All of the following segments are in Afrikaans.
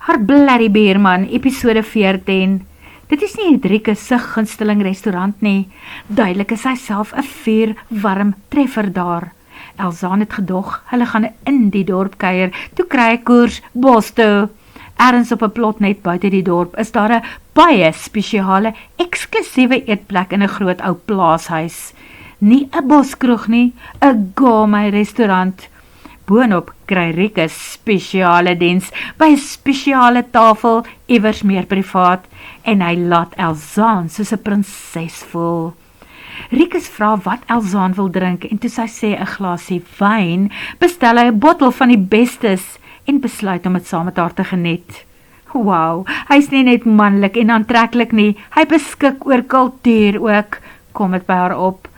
Haar Blerrie Beerman, episode 14. Dit is nie Rieke se gunsteling restaurant nie. Duidelik is hy self 'n vuurwarm treffer daar. Elzaan het gedog, hulle gaan in die dorp kuier, toe kry ek koers bos toe. Ergens op 'n plot net buite die dorp is daar 'n baie spesiale, eksklusiewe eetplek in 'n groot ou plaashuis. Nie 'n boskroeg nie, 'n gourmet restaurant. Boonop kry Rieke spesiale diens by 'n spesiale tafel, iewers meer privaat, en hy laat Elzaan soos 'n prinses voel. Rieke vra wat Elzaan wil drink, en toe sy sê 'n glasie wyn, bestel hy 'n bottel van die bestes, en besluit om dit saam met haar te geniet. Wow, hy is nie net manlik en aantreklik nie, hy beskik oor kultuur ook, kom dit by haar op.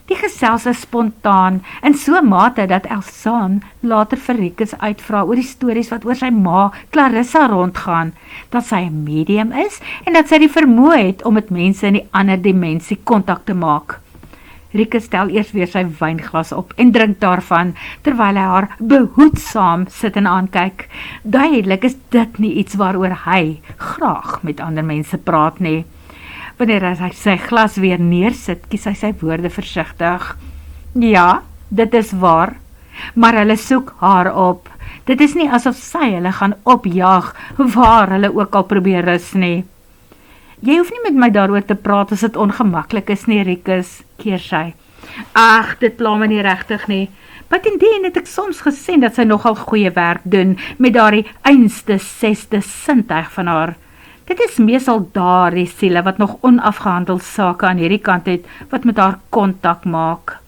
Die gesels is spontaan, in so mate dat Elzaan later vir Rieke uitvra oor die stories wat oor sy ma, Clarissa, rondgaan, dat sy 'n medium is, en dat sy die vermoë het om met mense in die ander dimensie kontak te maak. Rieke stel eers weer sy wynglas op en drink daarvan, terwyl hy haar behoedsaam sit en aankyk. Duidelik is dit nie iets waaroor hy graag met ander mense praat nie. Wanneer hy sy glas weer neersit, kies hy sy woorde versigtig. Ja, dit is waar, maar hulle soek haar op. Dit is nie asof sy hulle gaan opjaag, waar hulle ook al probeer rus nie. Jy hoef nie met my daaroor te praat as dit ongemaklik is nie, Rieke, keer sy. Ag, dit pla my nie regtig nie. Buitendien het ek soms gesien dat sy nogal goeie werk doen met daardie einste 6de sintuig van haar. Dit is meestal daardie siele wat nog onafgehandeld sake aan hierdie kant het, wat met haar kontak maak.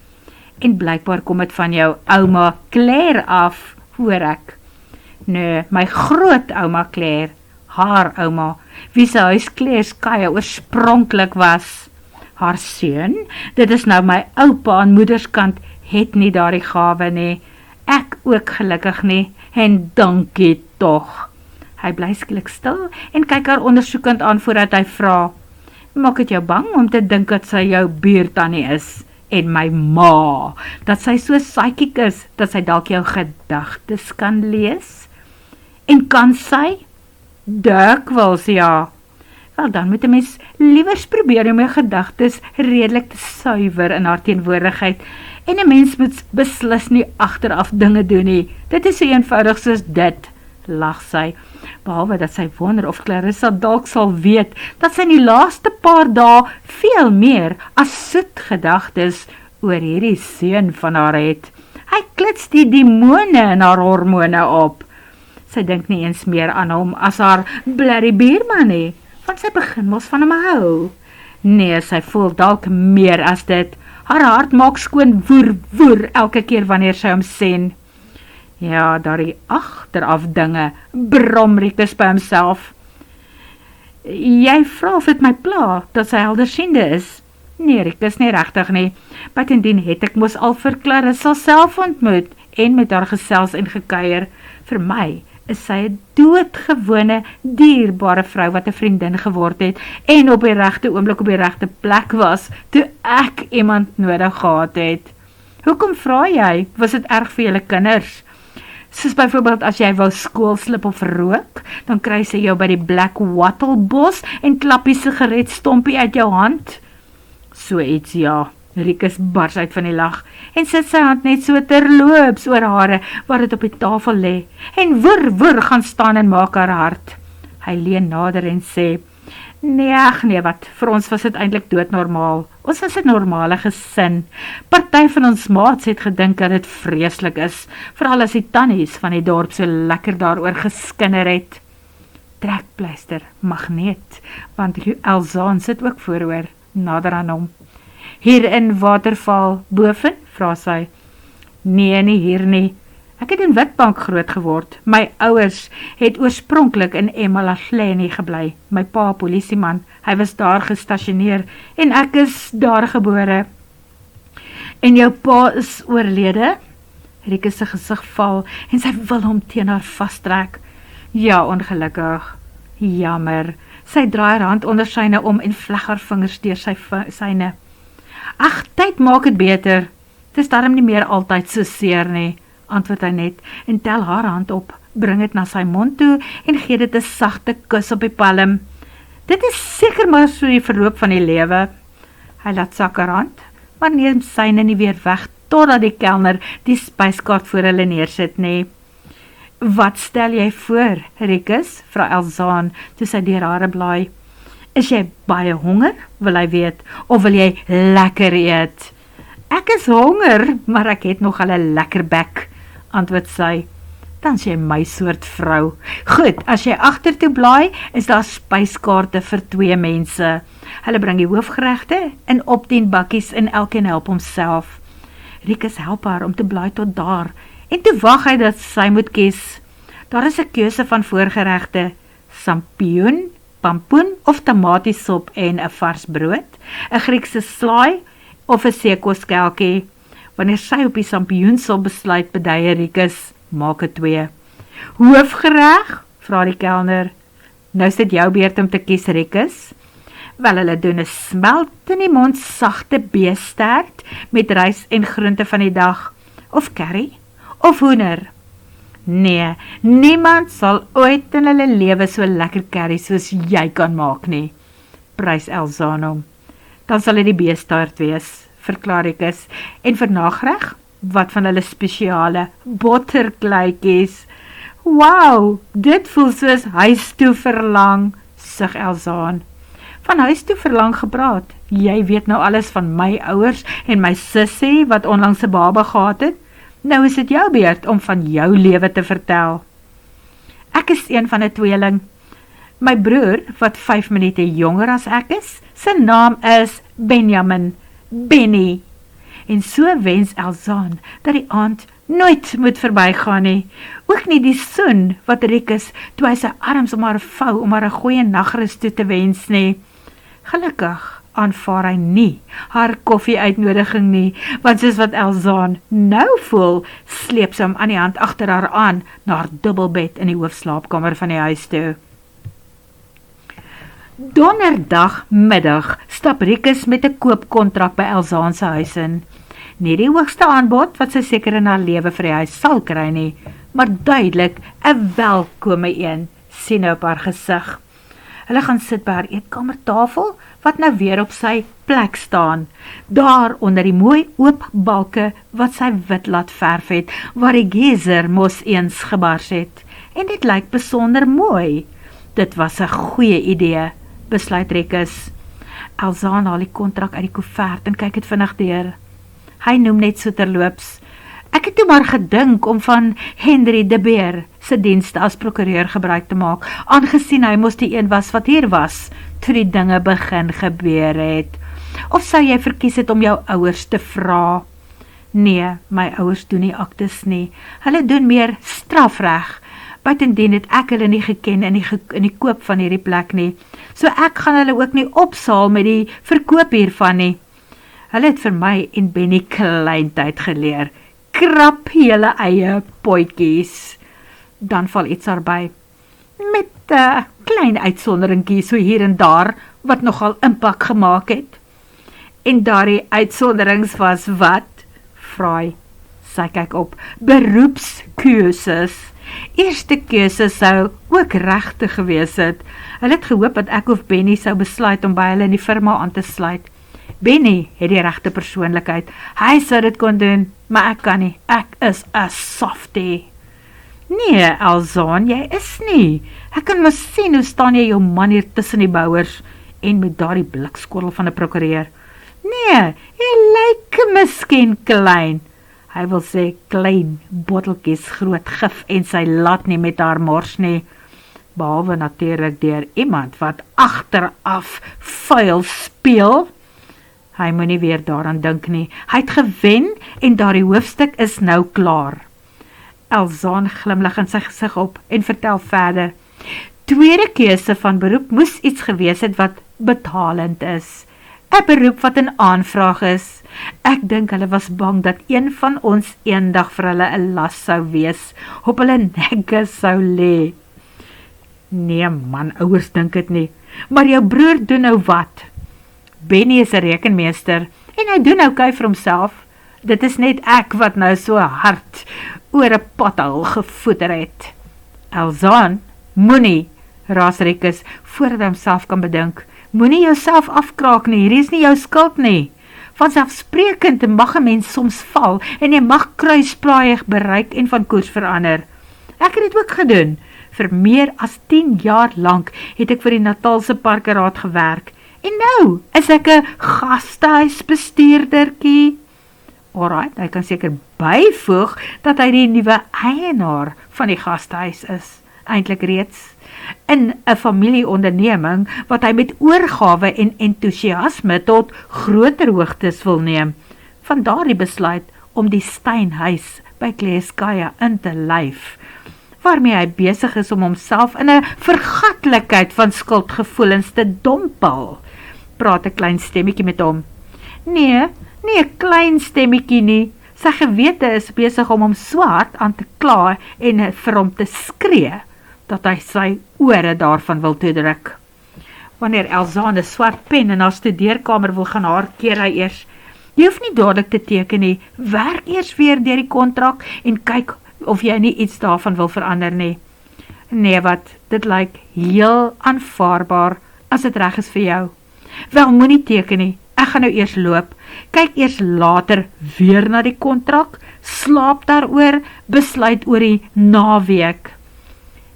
En blykbaar kom dit van jou ouma Claire af, hoor ek. Nee, my groot ouma Claire, haar ouma, wie se huis Claire Skye oorspronklik was. Haar seun, dit is nou my oupa aan moederskant, het nie daardie gawe nie. Ek ook gelukkig nie, en dankie tog. Hy bly skielik stil en kyk haar ondersoekend aan voordat hy vra, maak het jou bang om te dink dat sy jou buurtannie is, en my ma, dat sy so psychiek is, dat sy dalk jou gedagtes kan lees? En kan sy? Dikwels, ja. Wel, dan moet 'n mens liewers probeer om jou gedagtes redelik te suiwer in haar teenwoordigheid, en 'n mens moet beslis nie agteraf dinge doen nie. Dit is so eenvoudig soos dit, lag sy, behalwe dat sy wonder of Clarissa dalk sal weet, dat sy in die laaste paar dae veel meer as soet gedagtes oor hierdie seun van haar het. Hy klits die demone in haar hormone op. Sy dink nie eens meer aan hom as haar Blerrie Beerman nie, want sy begin mos van hom hou. Nee, sy voel dalk meer as dit. Haar hart maak skoon woer, woer elke keer wanneer sy hom sien. Ja, daardie agteraf dinge, brom Rieke by homself. Jy vra of dit my pla, dat sy heldersiende is? Nee, Rieke is nie regtig nie. Buitendien het ek mos al vir Clarissa self ontmoet, en met haar gesels en gekuier. Vir my is sy 'n doodgewone, dierbare vrou wat 'n vriendin geword het, en op die regte oomblik op die regte plek was, toe ek iemand nodig gehad het. Hoekom vra jy? Was dit erg vir julle kinders? Soos byvoorbeeld as jy wou skoolslip of rook, dan kry sy jou by die Black Wattle bos en klap die sigaretstompie uit jou hand. So iets, ja. Rieke bars uit van die lag en sit sy hand net so terloops oor hare waar dit op die tafel lê en woer gaan staan en maak haar hart. Hy leun nader en sê, nee wat, vir ons was dit eintlik doodnormaal. Ons was 'n normale gesin. Party van ons maats het gedink dat dit vreeslik is, veral as die tannies van die dorp so lekker daaroor geskinder het. Trekpleister, magneet, want Elzaan sit ook vooroor, nader aan hom. Hier in Waterval boven, vra sy. Nee, nie hier nie. Ek het in Witbank groot geword. My ouers het oorspronklik in Emalahleni gebly. My pa, polisieman, hy was daar gestasioneer en ek is daar gebore. En jou pa is oorlede? Rieke se gesig val en sy wil hom teen haar vastrek. Ja, ongelukkig. Jammer. Sy draai haar hand onder syne om en vleg haar vingers deur syne. Ag, tyd maak het beter. Het is daarom nie meer altyd so seer nie, antwoord hy net en tel haar hand op bring dit na sy mond toe en gee dit 'n sagte kus op die palm. Dit is seker maar so die verloop van die lewe. Hy laat sak haar hand, maar neem syne nie weer weg, totdat die kelner die spyskaart voor hulle neersit nie. Wat stel jy voor, Rikus? Vra Elzaan, toe sy deur hare blaai. Is jy baie honger, wil hy weet, of wil jy lekker eet? Ek is honger, maar ek het nog al 'n lekker bek, antwoord sy. Dan is jy my soort vrou. Goed, as jy agtertoe blaai, is daar spyskaarte vir 2 mense. Hulle bring die hoofgeregte in op 10 bakkies en elkeen help homself. Rikus help haar om te blaai tot daar, en toe wag hy dat sy moet kies. Daar is 'n keuse van voorgeregte, sampioen, pampoen of tamatiesop en 'n vars brood, 'n Griekse slaai of 'n seekoskelkie. Wanneer sy op die sampioensop besluit, beduie Rikus, maak het 2. Hoofgereg? Vra die kelner. Nou is dit jou beurt om te kies, Rikus. Wel, hulle doen 'n smelt in die mond sagte beestert met rys en groente van die dag, of curry, of hoender. Nee, niemand sal ooit in hulle lewe so lekker curry soos jy kan maak nie, prys Elzaan hom. Dan sal dit die beestert wees, verklaar Rikus, en vir nagereg, wat van hulle spesiale botterkluitjies. Wow, dit voel soos huis toe verlang, sug Elzaan. Van huis toe verlang gepraat, jy weet nou alles van my ouers en my sussie wat onlangs 'n baba gehad het. Nou is dit jou beurt om van jou lewe te vertel. Ek is een van 'n tweeling. My broer, wat 5 minute jonger as ek is, sy naam is Benjamin, Benny. En so wens Elzaan dat die aand nooit moet verbygaan nie. Ook nie die soen wat Rikus toe hy sy arms om haar vou om haar 'n goeie nagrus toe te wens nie. Gelukkig aanvaar hy nie haar koffie-uitnodiging nie, want soos wat Elzaan nou voel, sleep sy hom aan die hand agter haar aan na haar dubbelbed in die hoofslaapkamer van die huis toe. Donderdagmiddag stap Rikus met 'n koopkontrak by Elzaan se huis in. Nie die hoogste aanbod wat sy seker in haar lewe vir die huis sal kry nie, maar duidelik 'n welkome een, sien op haar gesig. Hulle gaan sit by haar eetkamertafel, wat nou weer op sy plek staan, daar onder die mooi oop balke wat sy wit laat verf het, waar die geyser mos eens gebars het. En dit lyk besonder mooi. Dit was 'n goeie idee, besluit Rikus. Elzaan haal die kontrak uit die koevert en kyk het vinnig deur. Hy noem net so terloops, ek het toe maar gedink om van Henry de Beer se dienste as prokureur gebruik te maak, aangesien hy mos die een was wat hier was, toe die dinge begin gebeur het. Of sou jy verkies het om jou ouers te vra? Nee, my ouers doen nie aktes nie. Hulle doen meer strafreg. Buitendien het ek hulle nie geken in die koop van hierdie plek nie. So ek gaan hulle ook nie opsaal met die verkoop hiervan nie. Hulle het vir my en Benny kleintyd geleer. Krap julle eie potjies. Dan val iets daarby. Met 'n klein uitsonderingkie so hier en daar, wat nogal impak gemaak het. En daardie uitsonderings was wat? Vra hy. Sy kyk op. Beroepskeuses. Eerste keuse sou ook regtig gewees het. Hulle het gehoop dat ek of Benny sou besluit om by hulle in die firma aan te sluit. Benny het die regte persoonlikheid. Hy sou dit kon doen, maar ek kan nie. Ek is 'n softie. Nee, Elzaan, jy is nie. Ek kan mos sien hoe staan jy jou man hier tussen die bouers en met daardie blikskottel van 'n prokureur. Nee, jy lyk miskien klein. Hy wil sê klein, botteltjies groot gif en sy laat nie met haar mors nie. Behalwe natuurlik deur iemand wat agteraf vuil speel. Hy moet nie weer daaraan dink nie. Hy het gewen en daardie hoofstuk is nou klaar. Elzaan glimlag in sy gesig op en vertel verder. Tweede keuse van beroep moes iets gewees het wat betalend is. 'n Beroep wat in aanvraag is. Ek dink hulle was bang dat een van ons eendag vir hulle 'n las sou wees, op hulle nekke sou lê. Nee man, ouers dink dit nie. Maar jou broer doen nou wat? Benny is 'n rekenmeester en hy doen oukei vir homself. Dit is net ek wat nou so hard oor 'n pothol gevoeter het. Elzaan, moenie, raas Rikus, voordat hy homself kan bedink. Moenie jouself afkraak nie, hierdie is nie jou skuld nie. Vanselfsprekend mag 'n mens soms val, en jy mag kruisplaaiig bereik en van koers verander. Ek het dit ook gedoen. Vir meer as 10 jaar lank het ek vir die Natalse Parkeraad gewerk. En nou is ek 'n gastehuisbestuurdertjie. Alright, hy kan seker byvoeg dat hy die nuwe eienaar van die gastehuis is, eintlik reeds, in 'n familieonderneming wat hy met oorgawe en entoesiasme tot groter hoogtes wil neem. Vandaar die besluit om die Steinhuis by Kleeskaya in te lyf, waarmee hy besig is om homself in 'n vergatlikheid van skuldgevoelens te dompel. Praat 'n klein stemmetjie met hom. Nee, nie 'n klein stemmetjie nie. Sy gewete is besig om hom swart aan te kla en vir hom te skree, dat hy sy ore daarvan wil toedruk. Wanneer Elzaan 'n swart pen in haar studeerkamer wil gaan haar, keer hy eers. Jy hoef nie dadelik te teken nie, werk eers weer deur die kontrak en kyk of jy nie iets daarvan wil verander nie. Nee wat, dit lyk heel aanvaarbaar as dit reg is vir jou. Wel, moenie teken nie, ek gaan nou eers loop, kyk eers later weer na die kontrak, slaap daaroor, besluit oor die naweek.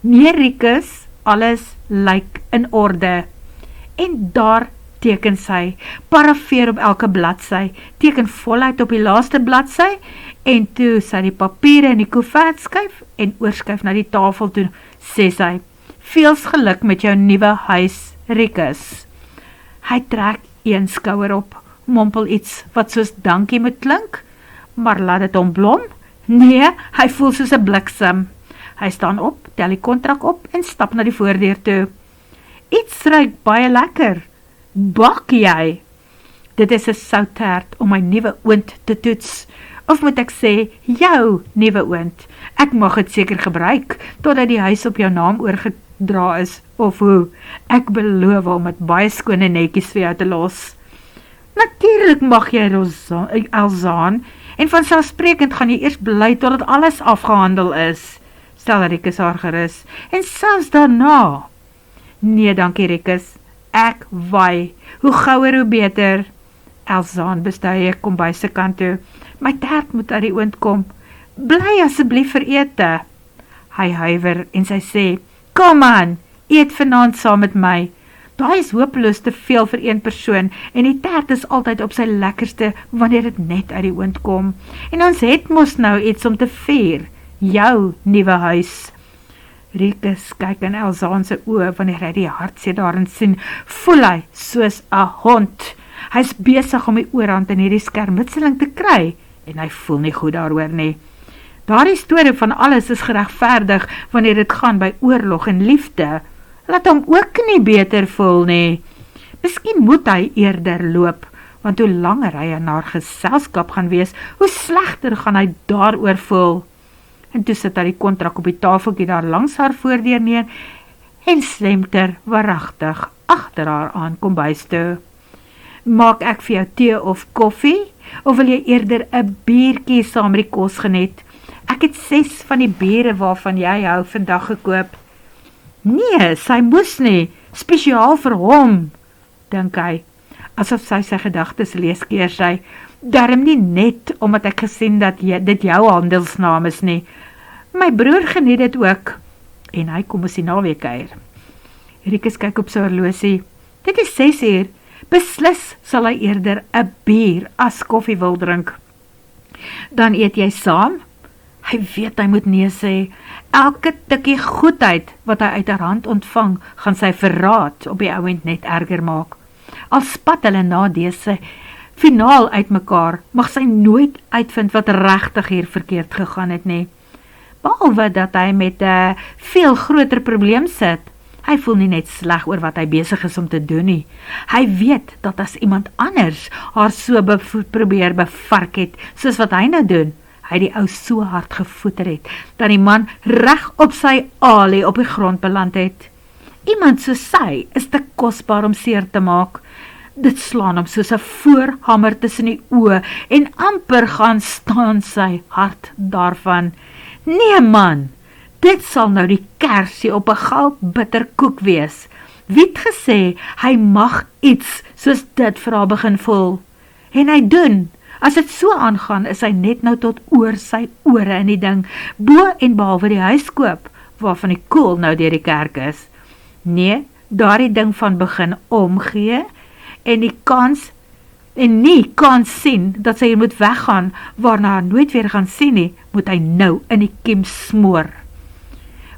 Nee Rikus, alles lyk in orde. En daar teken sy, parafeer op elke bladsy, teken voluit op die laaste bladsy, en toe sy die papiere in die koevert skuif, en oorskuif na die tafel toe, sê sy, veels geluk met jou nuwe huis, Rikus. Hy trek een skouer op, mompel iets wat soos dankie moet klink, maar laat dit hom blom? Nee, hy voel soos 'n bliksem. Hy staan op, tel die kontrak op en stap na die voordeur toe. Iets ruik baie lekker. Bak jy? Dit is 'n soutert om my nuwe oond te toets. Of moet ek sê, jou nuwe oond. Ek mag het seker gebruik, totdat die huis op jou naam oorgedra is, of hoe? Ek beloof om het baie skone netjies vir jou te los. Natuurlijk mag jy, Elzaan, en vanselfsprekend gaan jy eers bly totdat alles afgehandel is. Stel Rikus haar gerus, en selfs daarna. Nee, dankie Rikus, ek waai, hoe gouer hoe beter. Elzaan bestuie kom by sy kant toe, my tert moet uit die oond kom, bly asseblief vir ete. Hy huiver en sy sê, kom aan, eet vanaand saam met my. Daai is hopeloos te veel vir een persoon, en die tert is altyd op sy lekkerste, wanneer dit net uit die oond kom. En ons het mos nou iets om te vier, jou nuwe huis. Rikus kyk in Elzaan se oë, wanneer hy die hartseer daarin sien, voel hy soos 'n hond. Hy is besig om die oorhand in hierdie skermutseling te kry, en hy voel nie goed daaroor nie. Daardie storie van alles is geregverdig, wanneer dit gaan by oorlog en liefde. Laat hom ook nie beter voel nie. Miskien moet hy eerder loop, want hoe langer hy in haar geselskap gaan wees, hoe slegter gaan hy daaroor voel. En toe sit hy die kontrak op die tafeltjie daar langs haar voordeur neer, en slemter waaragtig agter haar aan kom bys toe. Maak ek vir jou tee of koffie, of wil jy eerder 'n biertjie saam met die kos geniet? Ek het 6 van die biere waarvan jy hou vandag gekoop. Nee, sy moes nie, spesiaal vir hom, dink hy, asof sy gedagtes lees, keer sy, darm nie net, omdat ek gesien dat dit jou handelsnaam is nie. My broer geniet dit ook, en hy kom ons die naweek kuier. Rikus kyk op sy horlosie, dit is 6 uur, beslis sal hy eerder 'n bier as koffie wil drink. Dan eet jy saam? Hy weet hy moet nee sê. Elke tikkie goedheid wat hy uit haar hand ontvang, gaan sy verraad op die ouend net erger maak. Al spat hulle na dese finaal uitmekaar, mag sy nooit uitvind wat regtig hier verkeerd gegaan het nie. Behalwe dat hy met 'n veel groter probleem sit. Hy voel nie net sleg oor wat hy besig is om te doen nie. Hy weet dat as iemand anders haar so probeer bevark het, soos wat hy nou doen, hy die ou so hard gevoeter het, dat die man reg op sy alie op die grond beland het. Iemand soos sy is te kosbaar om seer te maak. Dit slaan hom soos 'n voorhamer tussen die oë, en amper gaan staan sy hart daarvan. Nee man, Dit sal nou die kersie op 'n goud bitterkoek wees. Wie het gesê, hy mag iets soos dit vir haar begin voel? En hy doen. As dit so aangaan, is hy net nou tot oor sy ore in die ding, bo en behalwe die huiskoop, waarvan die koel nou deur die kerk is. Nee, daardie ding van begin omgee, en nie kans sien, dat sy hier moet weggaan, waarna hy nooit weer gaan sien nie, moet hy nou in die kiem smoor.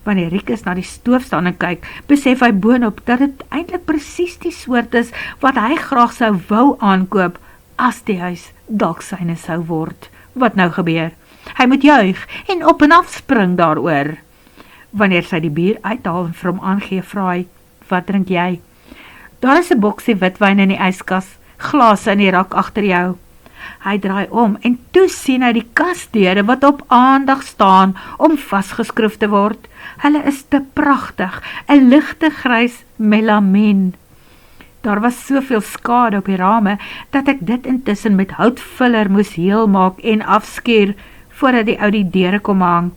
Wanneer Rikus na die stoof staan en kyk, besef hy boonop dat dit eintlik presies die soort is wat hy graag sou wou aankoop, as die huis dalk syne sou word. Wat nou gebeur? Hy moet juig en op en af spring daaroor. Wanneer sy die bier uithaal en vir hom aangee, vra hy, wat drink jy? Daar is 'n boksie witwyn in die yskas, glase in die rak agter jou. Hy draai om en toe sien hy die kasdeure wat op aandag staan om vasgeskroef te word. Hulle is te pragtig, 'n ligte grys melamien. Daar was soveel skade op die rame, dat ek dit intussen met houtvuller moes heel maak en afskuur, voordat die ou die deure kom hang.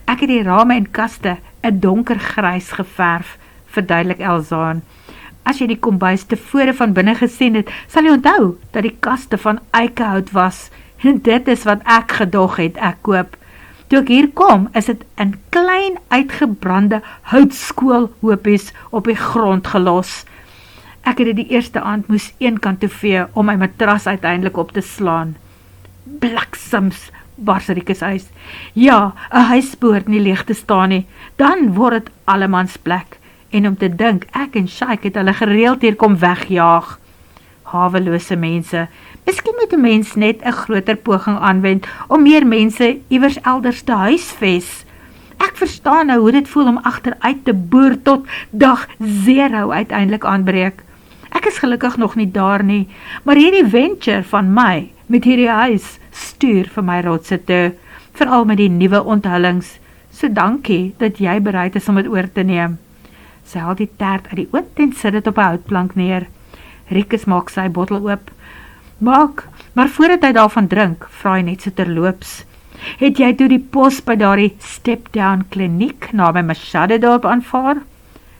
Ek het die rame en kaste 'n donker grys geverf, verduidelik Elzaan. As jy die kombuis tevore van binne gesien het, sal jy onthou dat die kaste van eikehout was. En dit is wat ek gedog het, ek koop. Toe ek hier kom, is dit in klein uitgebrande houtskoolhoopies op die grond gelos. Ek het dit die eerste aand moes eenkant toe vee om my matras uiteindelik op te slaan. Bliksems, bars Rikus uit. Ja, 'n huis behoort nie leeg te staan nie, dan word dit allemans plek. En om te dink, ek en Shaik het hulle gereeld hier kom wegjaag. Hawelose mense, miskien moet 'n mens net 'n groter poging aanwend om meer mense iewers elders te huisves. Ek verstaan nou hoe dit voel om agteruit te boer tot dag 0 uiteindelik aanbreek. Ek is gelukkig nog nie daar nie, maar hierdie venture van my met hierdie huis stuur vir my rotse toe, veral met die nuwe onthullings. So dankie dat jy bereid is om dit oor te neem. Sy haal die tert uit die oond en sit dit op 'n houtplank neer. Rikus maak sy bottel oop. Maar voordat hy daarvan drink, vra hy net so terloops. Het jy toe die pos by daardie step-down kliniek naby Machado dorp aanvaar?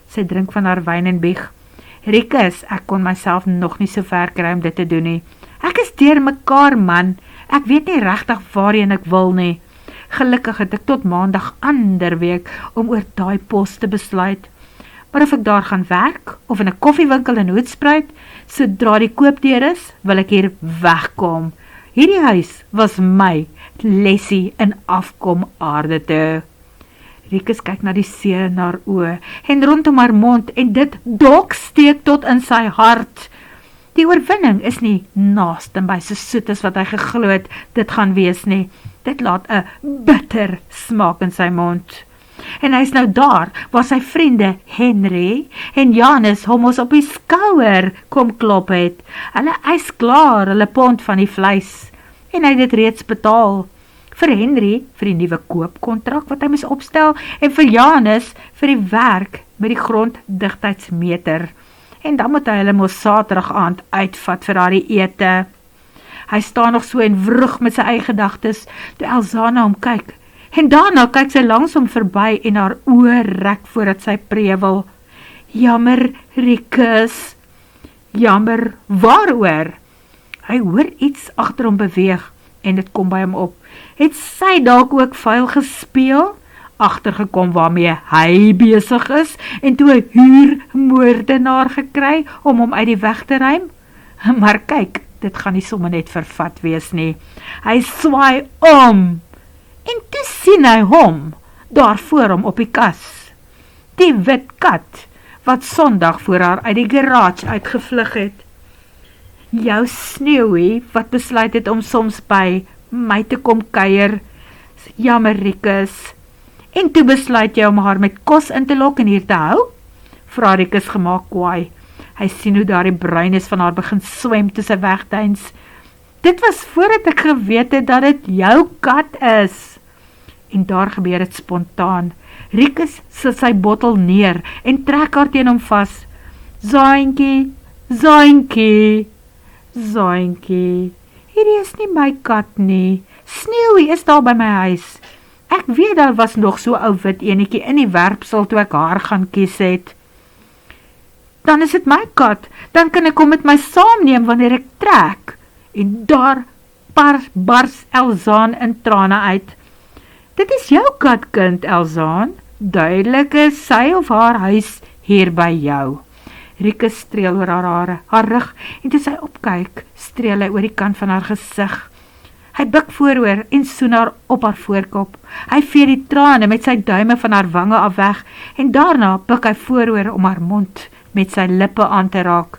Sy drink van haar wyn en bieg. Rikus, ek kon myself nog nie so ver kry om dit te doen nie. Ek is deur mekaar, man. Ek weet nie regtig waarheen ek wil nie. Gelukkig het ek tot maandag ander week om oor daai pos te besluit. Maar of ek daar gaan werk, of in 'n koffiewinkel in Hoedspruit, sodra die koopdeur is, wil ek hier wegkom. Hierdie huis was my lesie in afkom aarde toe. Rikus kyk na die see in haar oë, en rondom haar mond, en dit dok steek tot in sy hart. Die oorwinning is nie naaste by so soet as wat hy geglo het dit gaan wees nie. Dit laat 'n bitter smaak in sy mond. En hy is nou daar, waar sy vriende Henry en Janus hom ons op die skouer kom klop het. Hulle eis klaar hulle pond van die vleis, en hy het dit reeds betaal. Vir Henry, vir die nuwe koopkontrak wat hy moes opstel, en vir Janus, vir die werk met die gronddigtheidsmeter. En dan moet hy hulle mos Saterdag aand uitvat vir haar ete. Hy staan nog so en vroeg met sy eie gedagtes, toe Elzaan hom kyk. En daarna kyk sy langs hom verby en haar oë rek voordat sy prewel. Jammer, Rikus. Jammer, waaroor? Hy hoor iets agter hom beweeg en dit kom by hom op. Het sy dalk ook vuil gespeel? Agtergekom waarmee hy besig is en toe 'n huurmoordenaar gekry om hom uit die weg te ruim? Maar kyk, dit gaan nie sommer net vervat wees nie. Hy swaai om. En toe sien hy hom, daar voor hom op die kas. Die wit kat, wat Sondag voor haar uit die garage uitgevlug het. Jou Sneeuwie, wat besluit het om soms by my te kom kuier. Jammer, Rikus. En toe besluit jy om haar met kos in te lok en hier te hou? Vra Rikus gemaak kwaai. Hy sien hoe daar die bruinis van haar begin swem toe sy wegduins. Dit was voordat ek geweet het dat dit jou kat is. En daar gebeur het spontaan. Rikus sit sy bottel neer en trek haar teen hom vas. Zaantjie, Zaantjie, Zaantjie, hierdie is nie my kat nie. Sneeuwie is daar by my huis. Ek weet daar was nog so ou wit enetjie in die werpsel toe ek haar gaan kies het. Dan is dit my kat, dan kan ek hom met my saamneem wanneer ek trek. En daar bars Elzaan in trane uit. Dit is jou kat, kind, Elzaan. Duidelik is sy of haar huis hier by jou. Rieke streel oor haar hare, haar rug, en toe sy opkyk, streel hy oor die kant van haar gesig. Hy buk vooroor en soen haar op haar voorkop. Hy vee die trane met sy duime van haar wange af weg, en daarna buk hy vooroor om haar mond met sy lippe aan te raak.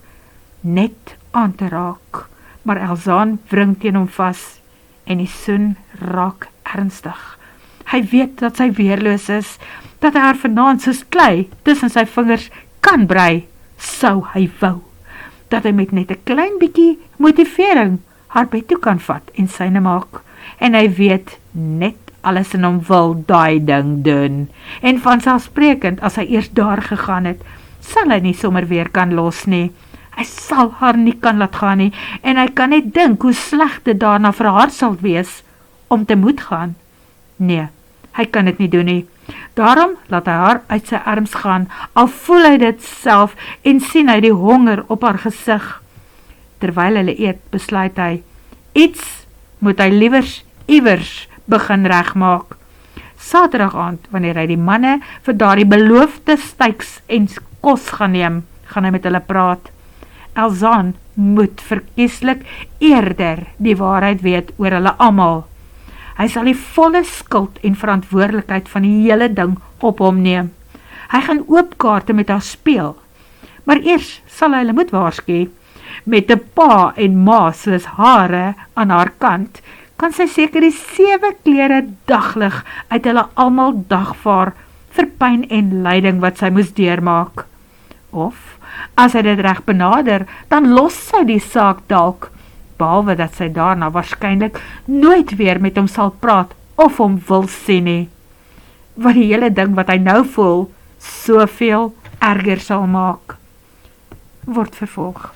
Net aan te raak. Maar Elzaan wring teen hom vas, en die soen raak ernstig. Hy weet dat sy weerloos is, dat hy haar vanaand soos klei tussen sy vingers kan brei, sou hy wou. Dat hy met net 'n klein bietjie motivering haar bed toe kan vat en syne maak. En hy weet net alles in hom wil daai ding doen. En vanselfsprekend as hy eers daar gegaan het, sal hy nie sommer weer kan los nie. Hy sal haar nie kan laat gaan nie, en hy kan net dink hoe sleg dit daarna vir haar sal wees om te moet gaan. Nee, hy kan dit nie doen nie. Daarom laat hy haar uit sy arms gaan, al voel hy dit self en sien hy die honger op haar gesig. Terwyl hulle eet, besluit hy, iets moet hy liewers iewers begin regmaak. Saterdag aand, wanneer hy die manne vir daardie beloofde styks en kos gaan neem, gaan hy met hulle praat. Elzaan moet verkieslik eerder die waarheid weet oor hulle almal. Hy sal die volle skuld en verantwoordelikheid van die hele ding op hom neem. Hy gaan oopkaarte met haar speel, maar eers sal hy hulle moet waarsku. Met 'n pa en ma soos hare aan haar kant, kan sy seker die 7 klere daglig uit hulle almal dagvaar vir pyn en lyding wat sy moes deurmaak. Of, as hy dit reg benader, dan los sy die saak dalk, behalwe dat sy daarna waarskynlik nooit weer met hom sal praat of hom wil sien nie. Wat die hele ding wat hy nou voel, soveel erger sal maak. Word vervolg.